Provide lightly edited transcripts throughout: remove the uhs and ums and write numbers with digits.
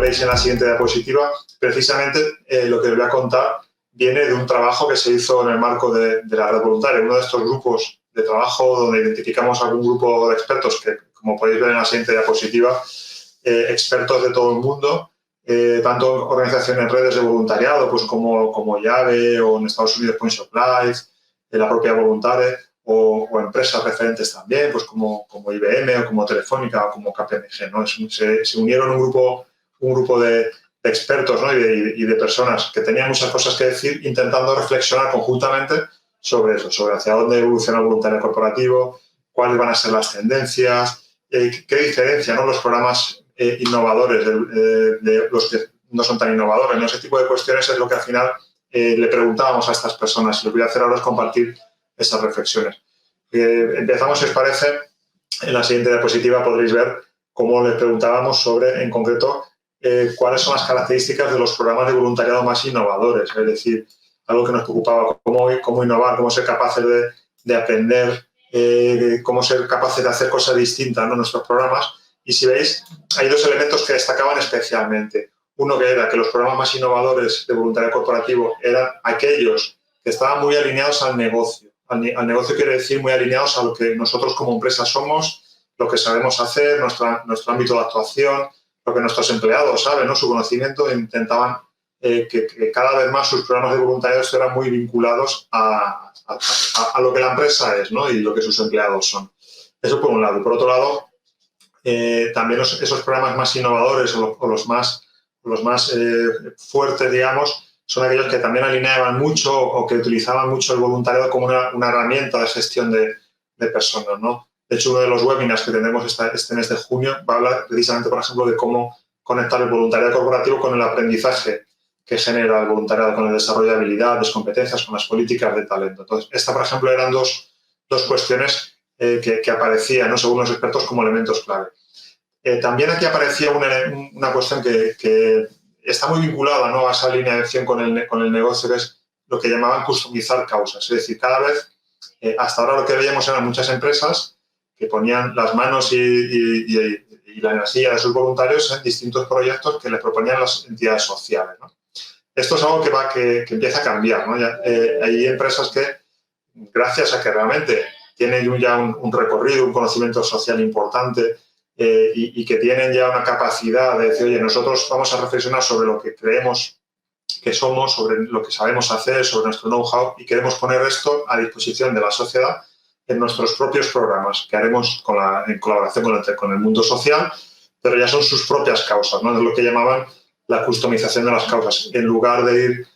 veis en la siguiente diapositiva, precisamente lo que os voy a contar viene de un trabajo que se hizo en el marco de la red voluntaria, uno de estos grupos de trabajo donde identificamos algún grupo de expertos que, como podéis ver en la siguiente diapositiva, expertos de todo el mundo, tanto organizaciones, redes de voluntariado, pues como Llave o en Estados Unidos Points of Life, la propia Voluntare, o empresas referentes también, pues como IBM o como Telefónica o como KPMG, ¿no? Se unieron un grupo de expertos, ¿no? y de personas que tenían muchas cosas que decir, intentando reflexionar conjuntamente sobre eso, sobre hacia dónde evoluciona el voluntariado corporativo, cuáles van a ser las tendencias, qué diferencia, ¿no? Los programas innovadores de los que no son tan innovadores, ¿no? Ese tipo de cuestiones es lo que al final le preguntábamos a estas personas. Lo que voy a hacer ahora es compartir esas reflexiones. Empezamos, si os parece, en la siguiente diapositiva podréis ver cómo les preguntábamos sobre, en concreto, cuáles son las características de los programas de voluntariado más innovadores, es decir, algo que nos preocupaba, cómo innovar, cómo ser capaces de aprender, cómo ser capaces de hacer cosas distintas, ¿no? En nuestros programas. Y si veis, hay dos elementos que destacaban especialmente. Uno que era que los programas más innovadores de voluntariado corporativo eran aquellos que estaban muy alineados al negocio. Al negocio quiere decir muy alineados a lo que nosotros como empresa somos, lo que sabemos hacer, nuestro ámbito de actuación, lo que nuestros empleados saben, ¿no? Su conocimiento, intentaban que cada vez más sus programas de voluntariado estuvieran muy vinculados a lo que la empresa es, ¿no? Y lo que sus empleados son. Eso por un lado. Y por otro lado, también esos programas más innovadores o los más fuertes, digamos, son aquellos que también alineaban mucho o que utilizaban mucho el voluntariado como una herramienta de gestión de personas, ¿no? De hecho, uno de los webinars que tendremos este mes de junio va a hablar precisamente, por ejemplo, de cómo conectar el voluntariado corporativo con el aprendizaje que genera el voluntariado, con el desarrollo de habilidades, competencias, con las políticas de talento. Entonces, esta, por ejemplo, eran dos cuestiones que aparecían, ¿no? Según los expertos, como elementos clave. También aquí aparecía una cuestión que está muy vinculada, ¿no? A esa alineación con el negocio, que es lo que llamaban customizar causas. Es decir, cada vez, hasta ahora lo que veíamos eran muchas empresas que ponían las manos y la energía de sus voluntarios en distintos proyectos que les proponían las entidades sociales, ¿no? Esto es algo que empieza a cambiar, ¿no? Hay empresas que, gracias a que realmente tienen ya un recorrido, un conocimiento social importante, y que tienen ya una capacidad de decir, oye, nosotros vamos a reflexionar sobre lo que creemos que somos, sobre lo que sabemos hacer, sobre nuestro know-how, y queremos poner esto a disposición de la sociedad en nuestros propios programas que haremos en colaboración con el mundo social, pero ya son sus propias causas, ¿no? Es lo que llamaban la customización de las causas. En lugar de ir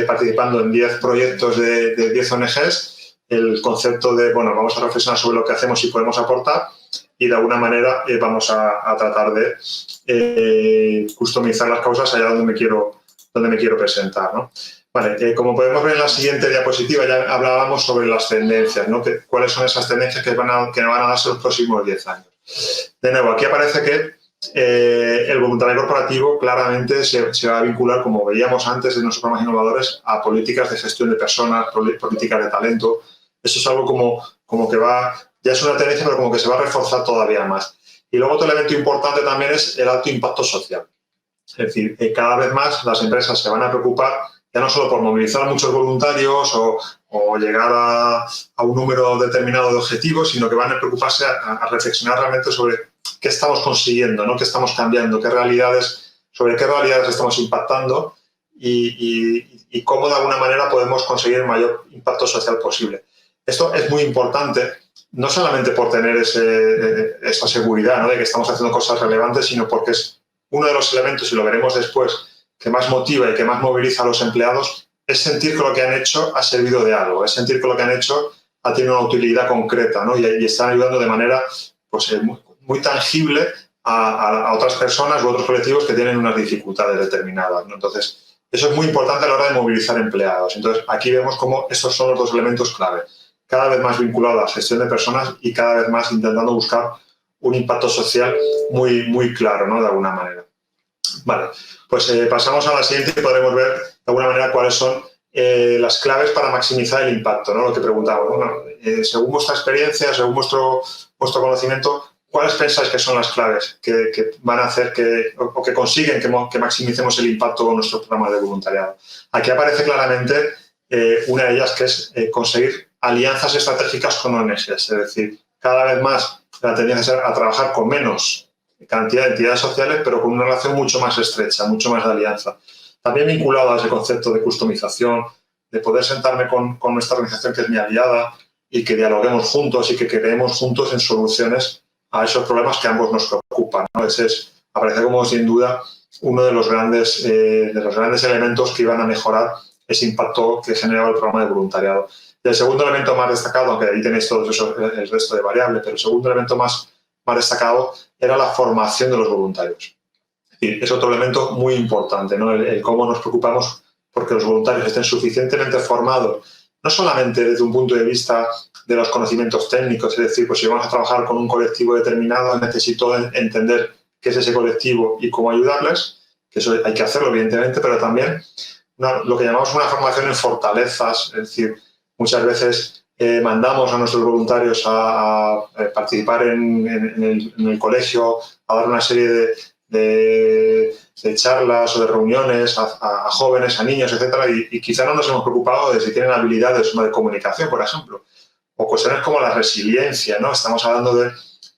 participando en 10 proyectos de 10 ONGs, el concepto de, bueno, vamos a reflexionar sobre lo que hacemos y podemos aportar, y de alguna manera vamos a tratar de customizar las causas allá donde me quiero presentar, ¿no? Vale, como podemos ver en la siguiente diapositiva, ya hablábamos sobre las tendencias, ¿no? ¿Cuáles son esas tendencias que van a darse los próximos 10 años? De nuevo, aquí aparece que el voluntariado corporativo claramente se va a vincular, como veíamos antes en nuestros programas innovadores, a políticas de gestión de personas, políticas de talento. Eso es algo como que ya es una tendencia, pero como que se va a reforzar todavía más. Y luego otro elemento importante también es el alto impacto social. Es decir, cada vez más las empresas se van a preocupar ya no solo por movilizar a muchos voluntarios o llegar a un número determinado de objetivos, sino que van a preocuparse a reflexionar realmente sobre qué estamos consiguiendo, ¿no? Qué estamos cambiando, sobre qué realidades estamos impactando y cómo de alguna manera podemos conseguir el mayor impacto social posible. Esto es muy importante, no solamente por tener esa seguridad, ¿no? De que estamos haciendo cosas relevantes, sino porque es uno de los elementos, y lo veremos después, que más motiva y que más moviliza a los empleados, es sentir que lo que han hecho ha servido de algo, es sentir que lo que han hecho ha tenido una utilidad concreta, ¿no? Y están ayudando de manera pues, muy tangible a otras personas u otros colectivos que tienen unas dificultades determinadas, ¿no? Entonces, eso es muy importante a la hora de movilizar empleados. Entonces, aquí vemos cómo estos son los dos elementos clave, cada vez más vinculado a la gestión de personas y cada vez más intentando buscar un impacto social muy, muy claro, ¿no? De alguna manera. Vale, pues pasamos a la siguiente y podremos ver de alguna manera cuáles son las claves para maximizar el impacto, ¿no? Lo que preguntamos. Bueno, según vuestra experiencia, según vuestro conocimiento, ¿cuáles pensáis que son las claves que van a hacer o que consiguen que maximicemos el impacto con nuestros programas de voluntariado? Aquí aparece claramente una de ellas, que es conseguir alianzas estratégicas con ONGs, es decir, cada vez más la tendencia es a trabajar con menos cantidad de entidades sociales, pero con una relación mucho más estrecha, mucho más de alianza. También vinculado a ese concepto de customización, de poder sentarme con nuestra organización, que es mi aliada, y que dialoguemos juntos y que creemos juntos en soluciones a esos problemas que a ambos nos preocupan, ¿no? Ese aparece como, sin duda, uno de los grandes elementos que iban a mejorar ese impacto que generaba el programa de voluntariado. Y el segundo elemento más destacado, aunque ahí tenéis todo eso, el resto de variables, pero el segundo elemento más destacado era la formación de los voluntarios. Y es otro elemento muy importante, ¿no? El cómo nos preocupamos porque los voluntarios estén suficientemente formados, no solamente desde un punto de vista de los conocimientos técnicos, es decir, pues si vamos a trabajar con un colectivo determinado, necesito entender qué es ese colectivo y cómo ayudarles, que eso hay que hacerlo, evidentemente, pero también lo que llamamos una formación en fortalezas, es decir, muchas veces mandamos a nuestros voluntarios a participar en el colegio, a dar una serie de charlas o de reuniones a jóvenes, a niños, etcétera, y quizá no nos hemos preocupado de si tienen habilidades de comunicación, por ejemplo, o cuestiones como la resiliencia, ¿no? Estamos hablando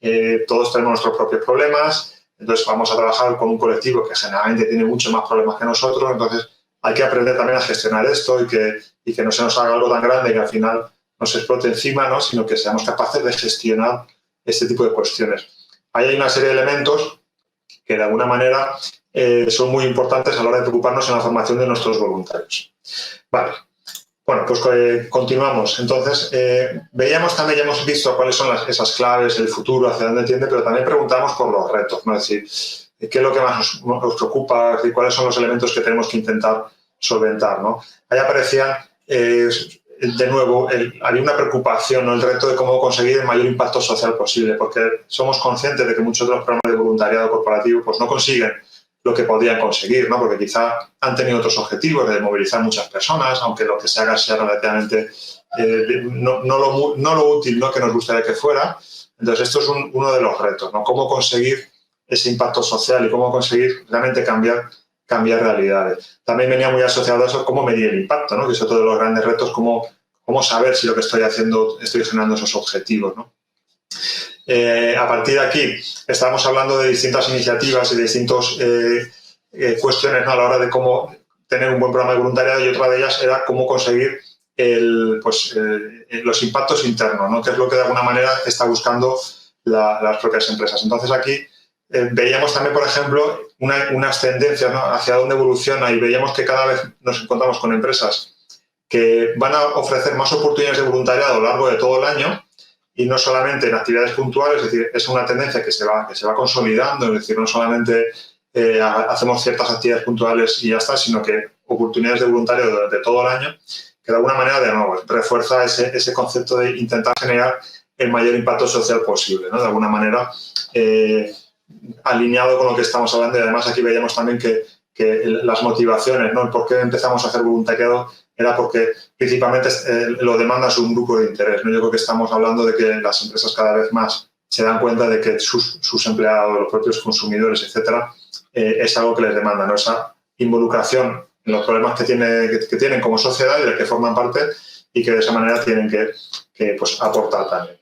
de todos tenemos nuestros propios problemas, entonces vamos a trabajar con un colectivo que generalmente tiene muchos más problemas que nosotros, entonces hay que aprender también a gestionar esto y que no se nos haga algo tan grande que al final nos explote encima, ¿no? Sino que seamos capaces de gestionar este tipo de cuestiones. Ahí hay una serie de elementos que de alguna manera son muy importantes a la hora de preocuparnos en la formación de nuestros voluntarios. Vale. Bueno, pues continuamos. Entonces, veíamos también, ya hemos visto cuáles son esas claves, el futuro, hacia dónde tiende, pero también preguntamos por los retos, ¿no? Es decir, qué es lo que más nos preocupa, es decir, cuáles son los elementos que tenemos que intentar solventar, ¿no? Ahí aparecía, de nuevo, había una preocupación, ¿no? El reto de cómo conseguir el mayor impacto social posible, porque somos conscientes de que muchos de los programas de voluntariado corporativo pues, no consiguen lo que podían conseguir, ¿no? Porque quizá han tenido otros objetivos de movilizar muchas personas, aunque lo que se haga sea relativamente no lo útil, ¿no? Que nos gustaría que fuera. Entonces, esto es uno de los retos, ¿no? Cómo conseguir ese impacto social y cómo conseguir realmente cambiar realidades. También venía muy asociado a eso cómo medir el impacto, ¿no? Que es otro de los grandes retos, cómo saber si lo que estoy haciendo, estoy generando esos objetivos, ¿no? A partir de aquí, estábamos hablando de distintas iniciativas y de distintas cuestiones, ¿no? A la hora de cómo tener un buen programa de voluntariado, y otra de ellas era cómo conseguir los impactos internos, ¿no? Que es lo que de alguna manera está buscando las propias empresas. Entonces aquí veíamos también, por ejemplo, unas tendencias, ¿no? Hacia dónde evoluciona, y veíamos que cada vez nos encontramos con empresas que van a ofrecer más oportunidades de voluntariado a lo largo de todo el año, y no solamente en actividades puntuales, es decir, es una tendencia que se va consolidando, es decir, no solamente hacemos ciertas actividades puntuales y ya está, sino que oportunidades de voluntariado durante todo el año, que de alguna manera, de nuevo, refuerza ese concepto de intentar generar el mayor impacto social posible, ¿no? De alguna manera, alineado con lo que estamos hablando, y además aquí veíamos también que las motivaciones, ¿no? El por qué empezamos a hacer voluntariado era porque principalmente lo demanda un grupo de interés, ¿no? Yo creo que estamos hablando de que las empresas cada vez más se dan cuenta de que sus empleados, los propios consumidores, etcétera, es algo que les demanda, ¿no? Esa involucración en los problemas que tienen como sociedad y de los que forman parte, y que de esa manera tienen que pues, aportar también.